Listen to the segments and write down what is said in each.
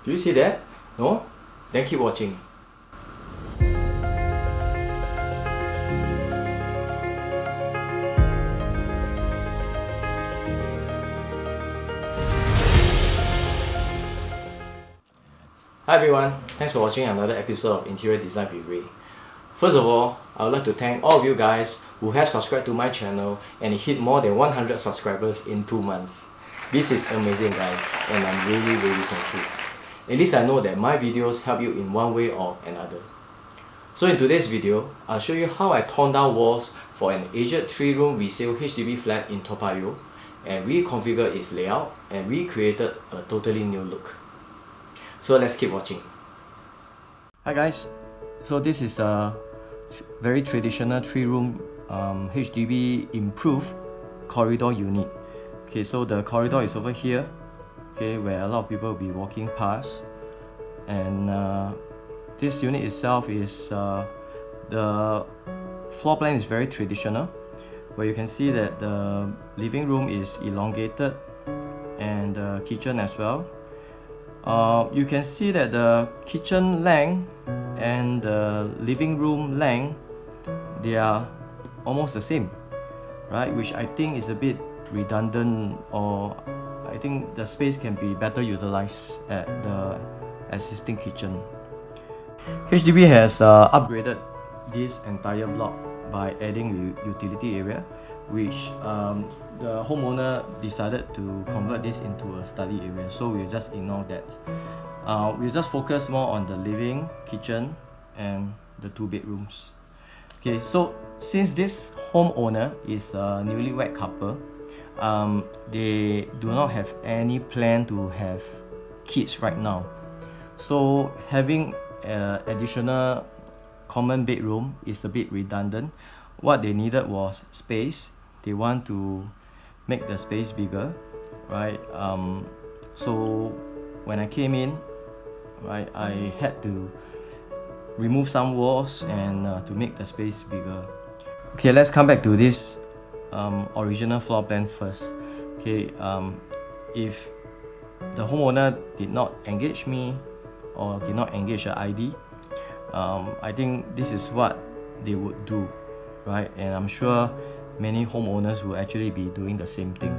Do you see that? No? Then keep watching. Hi everyone, thanks for watching another episode of Interior Design with Ray. First of all, I would like to thank all of you guys who have subscribed to my channel and hit more than 100 subscribers in 2 months. This is amazing guys, and I'm really thankful. At least I know that my videos help you in one way or another. So in today's video, I'll show you how I torn down walls for an aged 3-room resale HDB flat in Toa Payoh and reconfigured its layout and recreated a totally new look. So let's keep watching. Hi guys, so this is a very traditional 3-room HDB improved corridor unit. Okay, so the corridor is over here, okay, where a lot of people will be walking past, and this unit itself is the floor plan is very traditional, where you can see that the living room is elongated and the kitchen as well. You can see that the kitchen length and the living room length, they are almost the same, right? Which I think is a bit redundant, or I think the space can be better utilized at the existing kitchen. HDB has upgraded this entire block by adding utility area, which the homeowner decided to convert this into a study area, so we'll just ignore that. We'll just focus more on the living, kitchen and the 2 bedrooms. Okay, so since this homeowner is a newlywed couple, they do not have any plan to have kids right now, so having additional common bedroom is a bit redundant. What they needed was space. They want to make the space bigger, right? So when I came in, right, I had to remove some walls and to make the space bigger. Okay, let's come back to this original floor plan first. Okay, if the homeowner did not engage me or did not engage the ID, I think this is what they would do, right? And I'm sure many homeowners will actually be doing the same thing.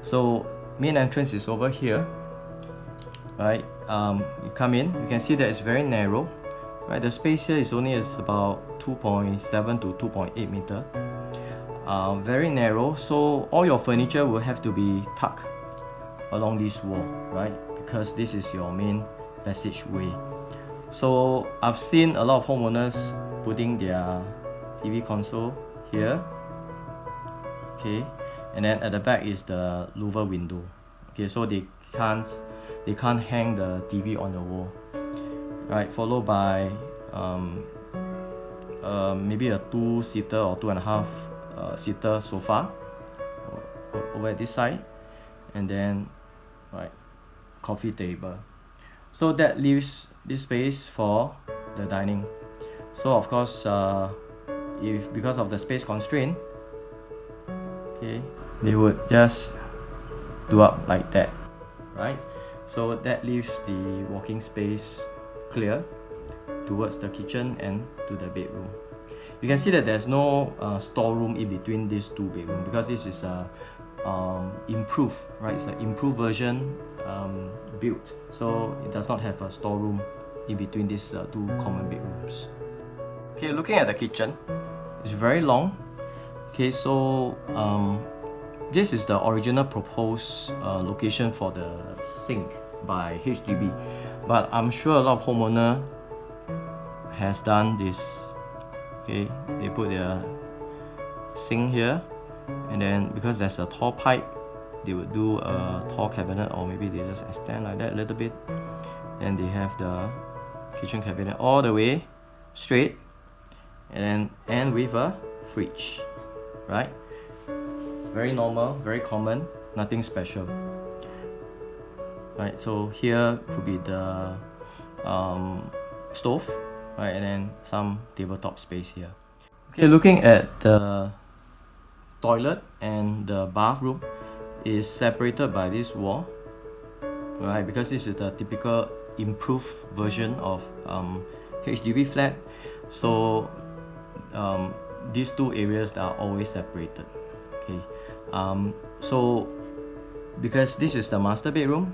So main entrance is over here, right? You come in, you can see that it's very narrow, right? The space here is about 2.7 to 2.8 meter. Very narrow, so all your furniture will have to be tucked along this wall, right? Because this is your main passageway. So I've seen a lot of homeowners putting their TV console here, okay, and then at the back is the louver window. Okay, so they can't hang the TV on the wall, right? Followed by maybe a 2-seater or 2.5-seater sofa over at this side, and then right, coffee table. So that leaves this space for the dining. So of course, if because of the space constraint, okay, they would just do up like that, right? So that leaves the walking space clear towards the kitchen and to the bedroom. You can see that there's no storeroom in between these 2 bedrooms, because this is a improved, right? It's an improved version built, so it does not have a storeroom in between these 2 common bedrooms. Okay, looking at the kitchen, it's very long. Okay, so this is the original proposed location for the sink by HDB, but I'm sure a lot of homeowner has done this. Okay, they put their sink here, and then because there's a tall pipe, they would do a tall cabinet, or maybe they just extend like that a little bit, and they have the kitchen cabinet all the way straight, and then end with a fridge, right? Very normal, very common, nothing special, right? So here could be the stove, right, and then some tabletop space here. Okay, looking at the toilet and the bathroom is separated by this wall, right? Because this is the typical improved version of HDB flat. So these two areas are always separated. Okay, so because this is the master bedroom,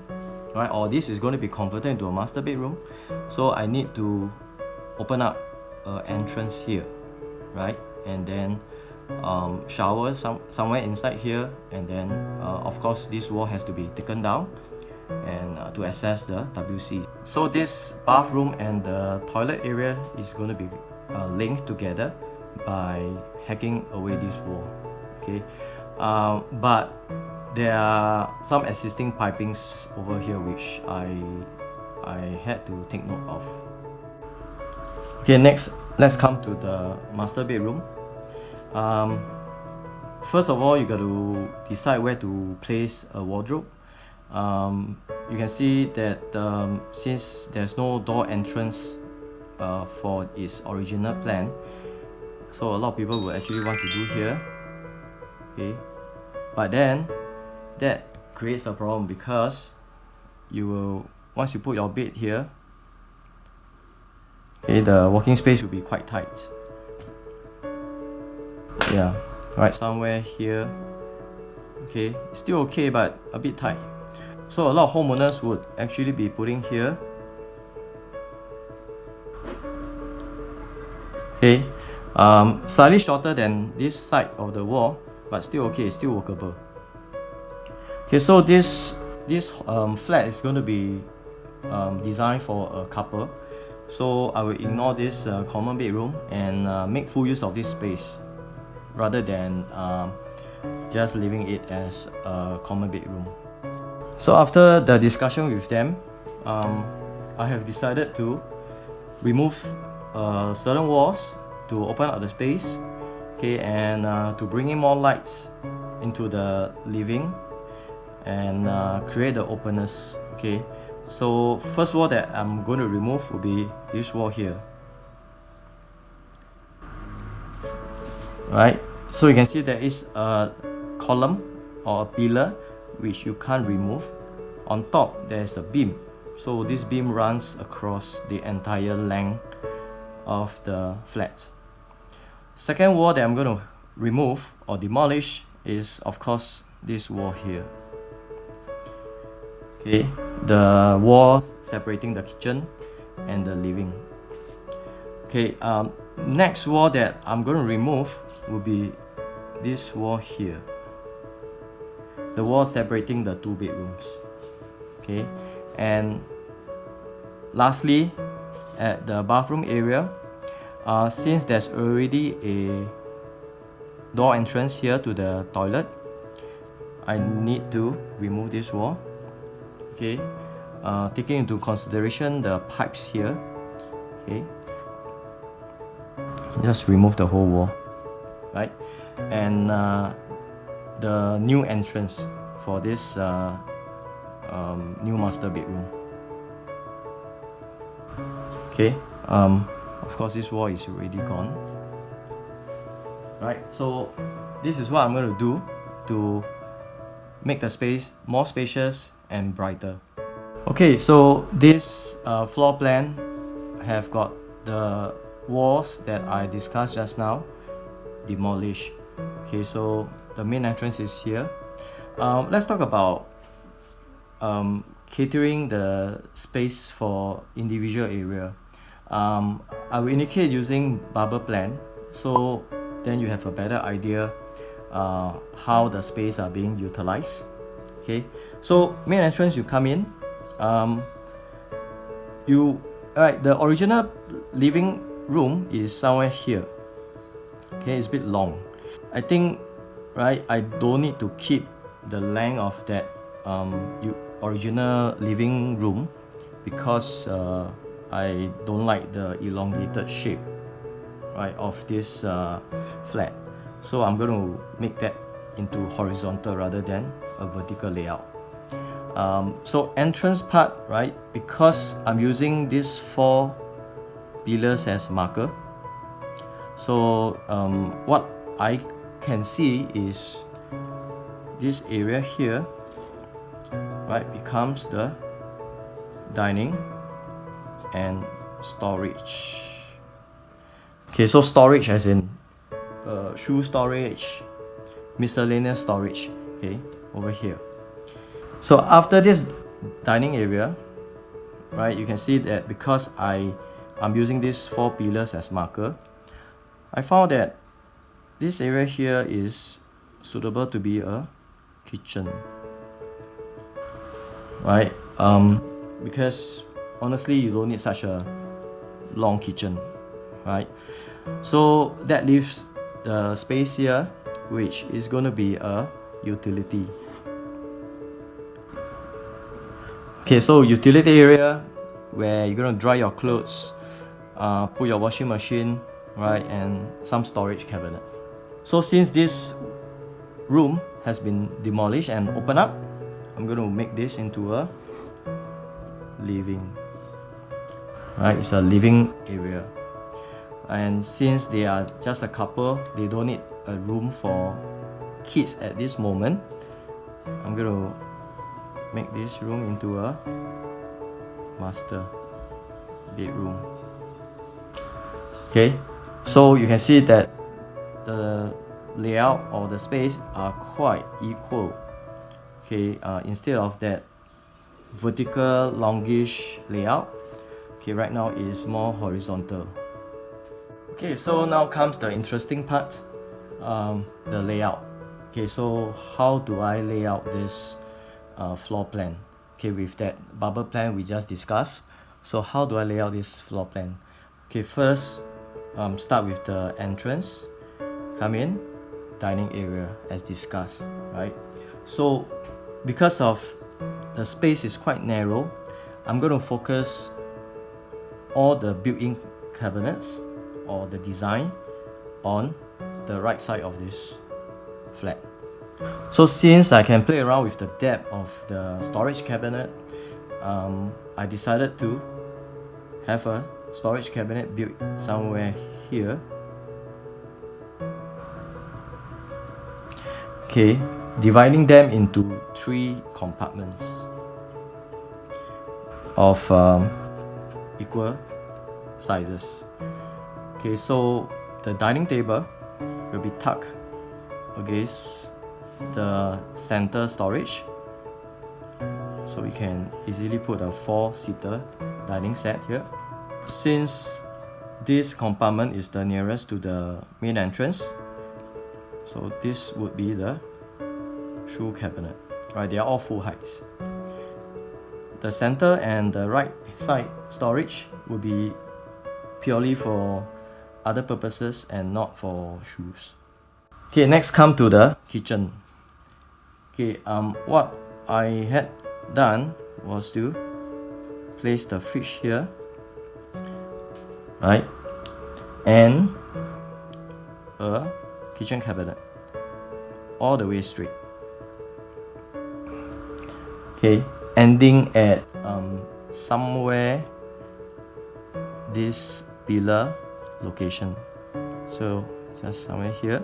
right, or this is going to be converted into a master bedroom, so I need to open up an entrance here, right, and then shower somewhere inside here, and then of course this wall has to be taken down and to access the WC. So this bathroom and the toilet area is going to be linked together by hacking away this wall. Okay, but there are some existing pipings over here which I had to take note of. Okay, next let's come to the master bedroom. First of all, you got to decide where to place a wardrobe. You can see that since there's no door entrance for its original plan, so a lot of people will actually want to do here. Okay, but then that creates a problem because you will, once you put your bed here, okay, the walking space will be quite tight. Yeah, right, somewhere here. Okay, it's still okay, but a bit tight. So a lot of homeowners would actually be putting here. Okay, slightly shorter than this side of the wall, but still okay, still workable. Okay, so this flat is going to be designed for a couple, so I will ignore this common bedroom and make full use of this space rather than just leaving it as a common bedroom. So after the discussion with them, I have decided to remove certain walls to open up the space, okay, and to bring in more lights into the living and create the openness. Okay, so first wall that I'm going to remove will be this wall here. Right, so you can see there is a column or a pillar which you can't remove. On top there is a beam, so this beam runs across the entire length of the flat. Second wall that I'm going to remove or demolish is of course this wall here. Okay, the wall separating the kitchen and the living. Okay, next wall that I'm going to remove will be this wall here, the wall separating the two bedrooms. Okay, and lastly, at the bathroom area, since there's already a door entrance here to the toilet, I need to remove this wall. Okay, taking into consideration the pipes here. Okay, just remove the whole wall, right, and the new entrance for this new master bedroom. Okay, of course this wall is already gone. Right, so this is what I'm going to do to make the space more spacious and brighter. Okay, so this floor plan have got the walls that I discussed just now demolished. Okay, so the main entrance is here. Let's talk about catering the space for individual area. I will indicate using bubble plan, so then you have a better idea how the space are being utilized. Okay, so main entrance, you come in, the original living room is somewhere here. Okay, it's a bit long. I think, right, I don't need to keep the length of that original living room because I don't like the elongated shape, right, of this flat. So I'm going to make that into horizontal rather than a vertical layout. So entrance part, right, because I'm using these 4 pillars as marker, so what I can see is this area here, right, becomes the dining, and storage. Okay, so storage as in shoe storage, miscellaneous storage, okay, over here. So after this dining area, right, you can see that because I'm using these 4 pillars as marker, I found that this area here is suitable to be a kitchen, right? Because honestly, you don't need such a long kitchen, right? So that leaves the space here, which is going to be a utility. Okay, so utility area where you're going to dry your clothes, put your washing machine, right, and some storage cabinet. So since this room has been demolished and opened up, I'm going to make this into a living. Right, it's a living area. And since they are just a couple, they don't need a room for kids at this moment. I'm going to make this room into a master bedroom. Okay, so you can see that the layout or the space are quite equal. Okay, instead of that vertical longish layout, okay, right now it is more horizontal. Okay, so now comes the interesting part, the layout. Okay, so how do I lay out this floor plan? Okay, with that bubble plan we just discussed. So how do I lay out this floor plan? Okay, first start with the entrance, come in, dining area as discussed, right? So because of the space is quite narrow, I'm going to focus all the built-in cabinets or the design on the right side of this flat. So since I can play around with the depth of the storage cabinet, I decided to have a storage cabinet built somewhere here. Okay, dividing them into 3 compartments of equal sizes. Okay, so the dining table will be tucked against the center storage, so you can easily put a 4-seater dining set here. Since this compartment is the nearest to the main entrance, so this would be the shoe cabinet, right? They are all full heights. The center and the right side storage will be purely for other purposes and not for shoes. Okay, next come to the kitchen. Okay, what I had done was to place the fridge here, right, and a kitchen cabinet all the way straight. Okay, ending at somewhere this pillar location, so just somewhere here.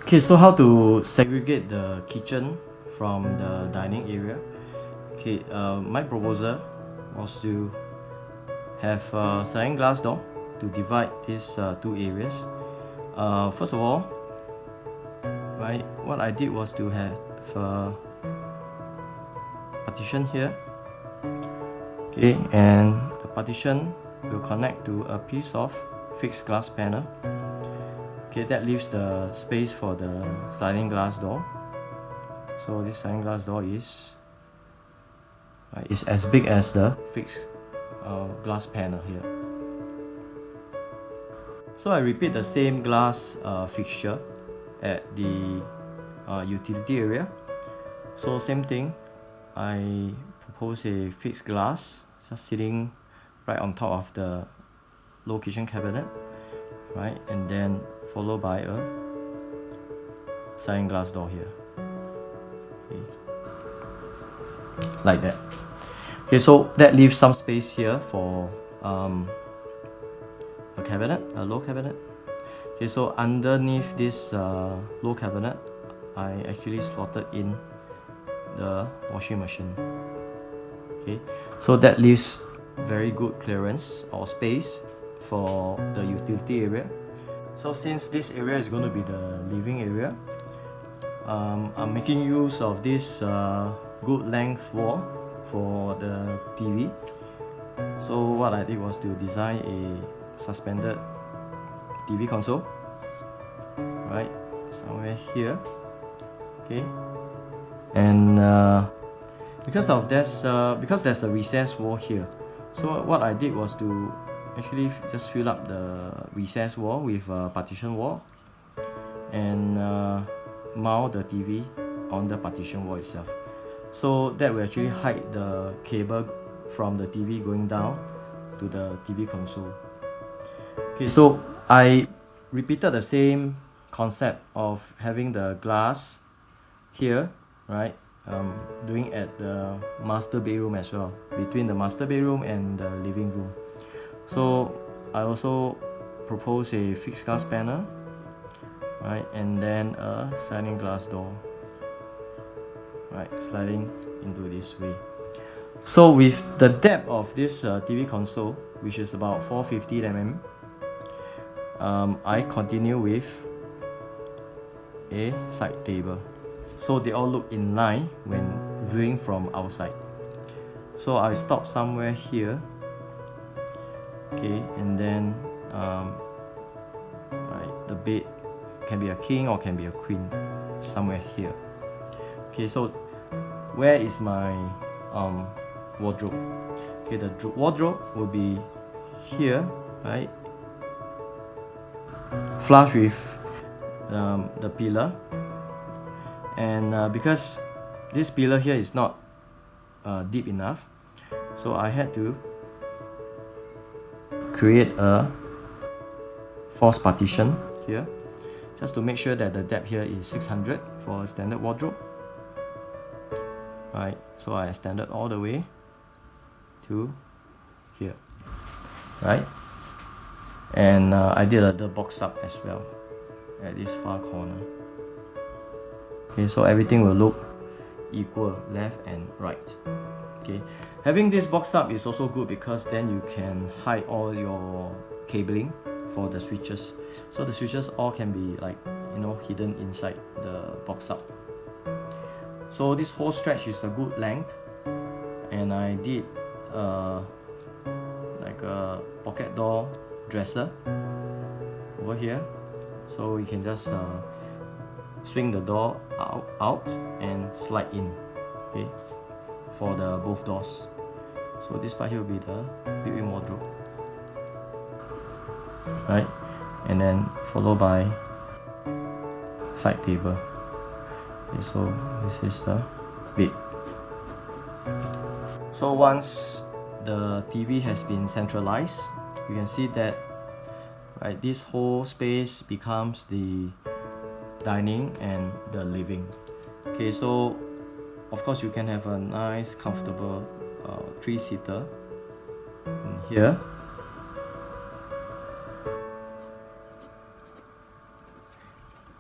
Okay, so how to segregate the kitchen from the dining area? Okay, my proposal was to have a sliding glass door to divide these 2 areas. First of all, right, what I did was to have a partition here. Okay, and the partition will connect to a piece of fixed glass panel. Okay, that leaves the space for the sliding glass door. So this sliding glass door is as big as the fixed glass panel here. So I repeat the same glass fixture at the utility area. So same thing, I propose a fixed glass just sitting right on top of the low kitchen cabinet, right, and then followed by a sliding glass door here. Okay, like that. Okay, so that leaves some space here for a cabinet, a low cabinet. Okay, so underneath this low cabinet, I actually slotted in the washing machine. Okay, so that leaves very good clearance or space for the utility area. So since this area is going to be the living area, I'm making use of this good length wall for the TV. So what I did was to design a suspended TV console, right, somewhere here. Okay, and because there's a recess wall here, so what I did was to actually just fill up the recess wall with a partition wall and mount the TV on the partition wall itself. So that will actually hide the cable from the TV going down to the TV console. Okay, so I repeated the same concept of having the glass here, right? Doing at the master bedroom as well, between the master bedroom and the living room. So I also propose a fixed glass panel, right, and then a sliding glass door, right, sliding into this way. So with the depth of this TV console, which is about 450 mm, I continue with a side table, so they all look in line when viewing from outside. So I stop somewhere here, okay, and then right, the bed can be a king or can be a queen, somewhere here. Okay, so where is my wardrobe? Okay, the wardrobe will be here, right, flush with the pillar. And because this pillar here is not deep enough, so I had to create a false partition here, just to make sure that the depth here is 600 for a standard wardrobe. Right, so I extended all the way to here, right, and I did the box up as well at this far corner. Okay, so everything will look equal, left and right. Okay, having this box up is also good because then you can hide all your cabling for the switches. So the switches all can be, like, hidden inside the box up. So this whole stretch is a good length, and I did like a pocket door dresser over here, so you can just swing the door out and slide in, okay, for the both doors. So this part here will be the built-in wardrobe, right, and then followed by side table. Okay, so this is the bed. So once the TV has been centralized, you can see that, right, this whole space becomes the dining and the living. Okay, so of course you can have a nice comfortable 3-seater in here,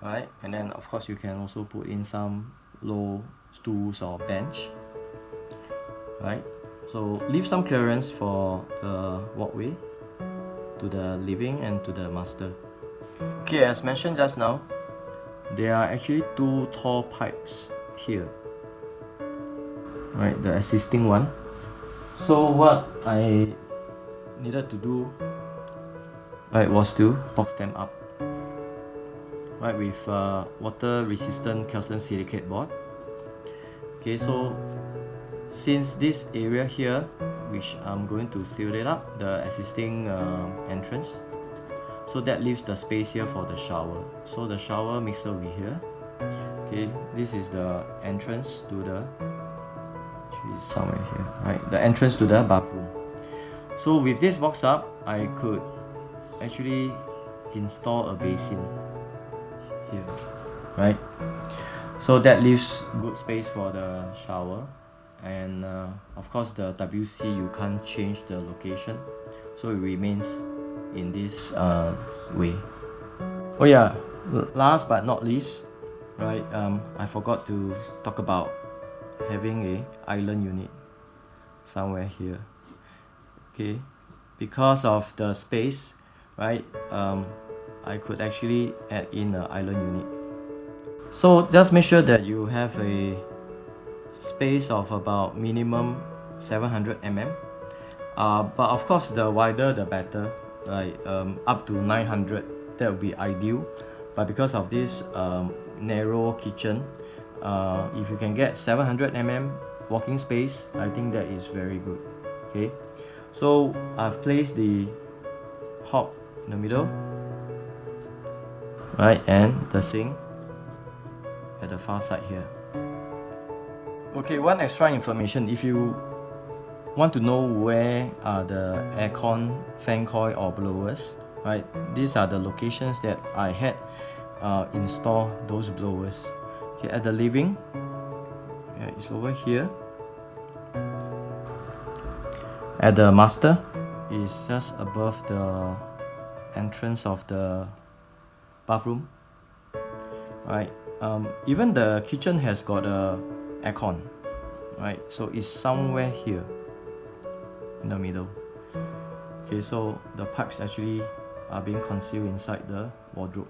right, and then of course you can also put in some low stools or bench, right, so leave some clearance for the walkway to the living and to the master. Okay, as mentioned just now, there are actually 2 tall pipes here, right, the existing one. So what I needed to do, right, was to box them up, right, with water resistant calcium silicate board. Okay, so since this area here, which I'm going to seal it up, the existing entrance, so that leaves the space here for the shower. So the shower mixer will be here. Okay, this is the entrance to the, somewhere here, right, the entrance to the bathroom. So with this box up, I could actually install a basin here, right, so that leaves good space for the shower. And of course the WC, you can't change the location, so it remains in this way. Oh yeah, last but not least, right, I forgot to talk about having a island unit somewhere here. Okay, because of the space, right, I could actually add in an island unit. So just make sure that you have a space of about minimum 700 mm. But of course, the wider the better, right? Up to 900, that would be ideal. But because of this narrow kitchen, if you can get 700 mm walking space, I think that is very good. Okay, so I've placed the hob in the middle, right, and the sink at the far side here. Okay, one extra information, if you want to know where are the aircon, fan coil or blowers, right, these are the locations that I had installed those blowers. Okay, at the living, yeah, it's over here. At the master, it's just above the entrance of the bathroom, right. Even the kitchen has got a aircon, right, so it's somewhere here in the middle. Okay, so the pipes actually are being concealed inside the wardrobe.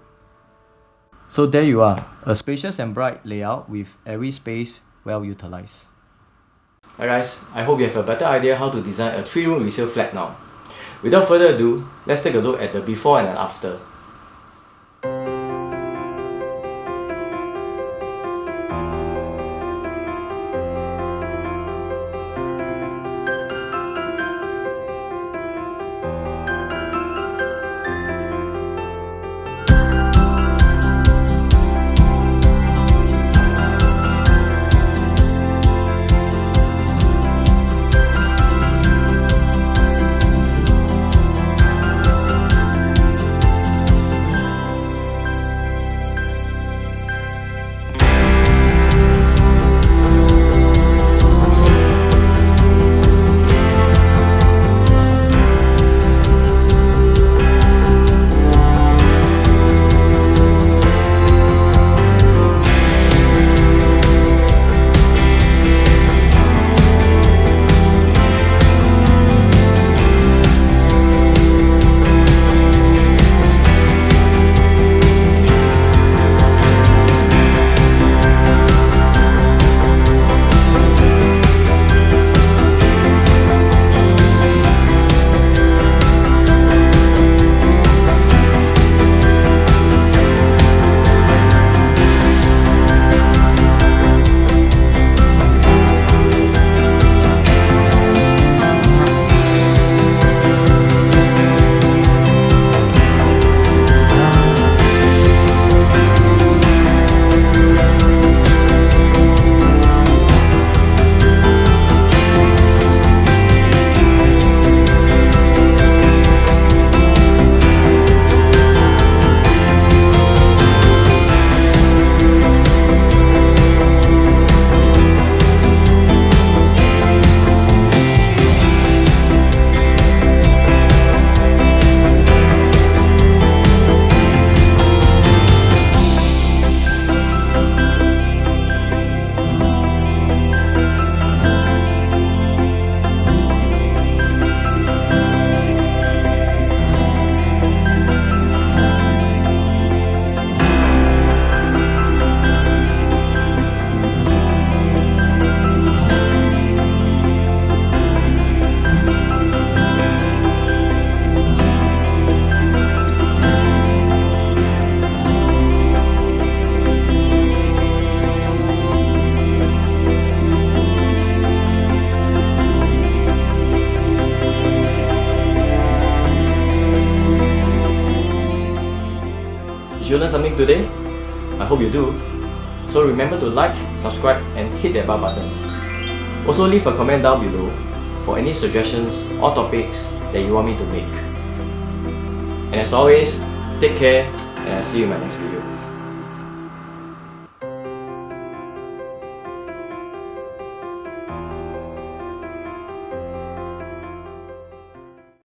So there you are, a spacious and bright layout with every space well utilized. Alright guys, I hope you have a better idea how to design a 3-room resale flat now. Without further ado, let's take a look at the before and after. Did you learn something today? I hope you do. So remember to like, subscribe and hit that bell button. Also leave a comment down below for any suggestions or topics that you want me to make. And as always, take care and I'll see you in my next video.